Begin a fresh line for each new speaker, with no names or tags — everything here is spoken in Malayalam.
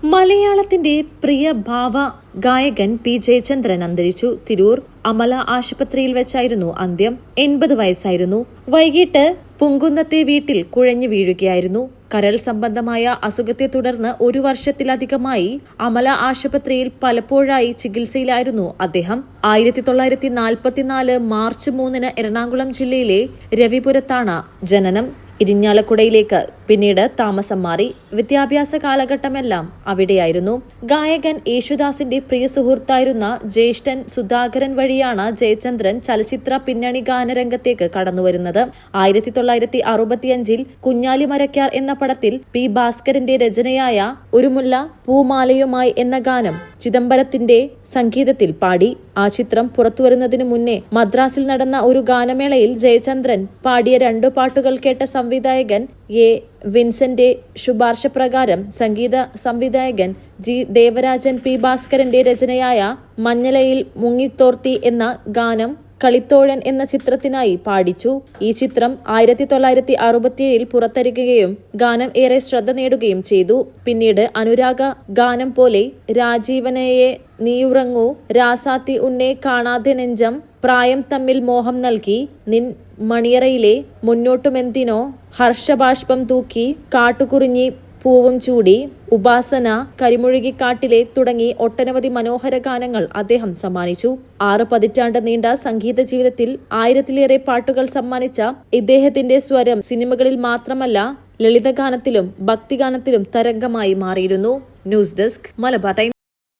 മലയാളത്തിന്റെ പ്രിയ ഭാവ ഗായകൻ പി ജയചന്ദ്രൻ അന്തരിച്ചു. തിരൂർ അമല ആശുപത്രിയിൽ വെച്ചായിരുന്നു അന്ത്യം. 80 വയസ്സായിരുന്നു. വൈകിട്ട് പുങ്കുന്നത്തെ വീട്ടിൽ കുഴഞ്ഞു വീഴുകയായിരുന്നു. കരൾ സംബന്ധമായ അസുഖത്തെ തുടർന്ന് 1 വർഷത്തിലധികമായി അമല ആശുപത്രിയിൽ പലപ്പോഴായി ചികിത്സയിലായിരുന്നു അദ്ദേഹം. 1944 മാർച്ച് 3 എറണാകുളം ജില്ലയിലെ രവിപുരത്താണ് ജനനം. ഇരിഞ്ഞാലക്കുടയിലേക്ക് പിന്നീട് താമസം മാറി. വിദ്യാഭ്യാസ കാലഘട്ടമെല്ലാം അവിടെയായിരുന്നു. ഗായകൻ യേശുദാസിന്റെ പ്രിയ സുഹൃത്തായിരുന്ന ജ്യേഷ്ഠൻ സുധാകരൻ വഴിയാണ് ജയചന്ദ്രൻ ചലച്ചിത്ര പിന്നണി ഗാനരംഗത്തേക്ക് കടന്നുവരുന്നത്. 1965 കുഞ്ഞാലി മരക്കാർ എന്ന പടത്തിൽ പി ഭാസ്കരന്റെ രചനയായ ഒരു മുല്ല പൂമാലയുമായി എന്ന ഗാനം ചിദംബരത്തിന്റെ സംഗീതത്തിൽ പാടി. ആ ചിത്രം പുറത്തുവരുന്നതിനു മുന്നേ മദ്രാസിൽ നടന്ന ഒരു ഗാനമേളയിൽ ജയചന്ദ്രൻ പാടിയ 2 പാട്ടുകൾ കേട്ട സംവിധായകൻ എ വിൻസെന്റ് ശുപാർശ പ്രകാരം സംഗീത സംവിധായകൻ ജി ദേവരാജൻ പി ഭാസ്കരന്റെ രചനയായ മഞ്ഞലയിൽ മുങ്ങിത്തോർത്തി എന്ന ഗാനം കളിത്തോഴൻ എന്ന ചിത്രത്തിനായി പാടിച്ചു. ഈ ചിത്രം 1967 പുറത്തിറങ്ങുകയും ഗാനം ഏറെ ശ്രദ്ധ നേടുകയും ചെയ്തു. പിന്നീട് അനുരാഗ ഗാനം പോലെ രാജീവനയെ നീയുറങ്ങൂ, രാസാത്തി ഉന്നെ കാണാതെ നെഞ്ചം, പ്രായം തമ്മിൽ മോഹം നൽകി, നിൻ മണിയറയിലെ മുന്നോട്ടുമെന്തിനോ, ഹർഷബാഷ്പം തൂക്കി, കാട്ടുകുറിഞ്ഞി പൂവും ചൂടി, ഉപാസന, കരിമുഴുകിക്കാട്ടിലെ തുടങ്ങി ഒട്ടനവധി മനോഹര ഗാനങ്ങൾ അദ്ദേഹം സമ്മാനിച്ചു. 6 പതിറ്റാണ്ട് നീണ്ട സംഗീത ജീവിതത്തിൽ 1000-ലേറെ പാട്ടുകൾ സമ്മാനിച്ച ഇദ്ദേഹത്തിന്റെ സ്വരം സിനിമകളിൽ മാത്രമല്ല ലളിതഗാനത്തിലും ഭക്തിഗാനത്തിലും തരംഗമായി മാറിയിരുന്നു. News desk Malabar times.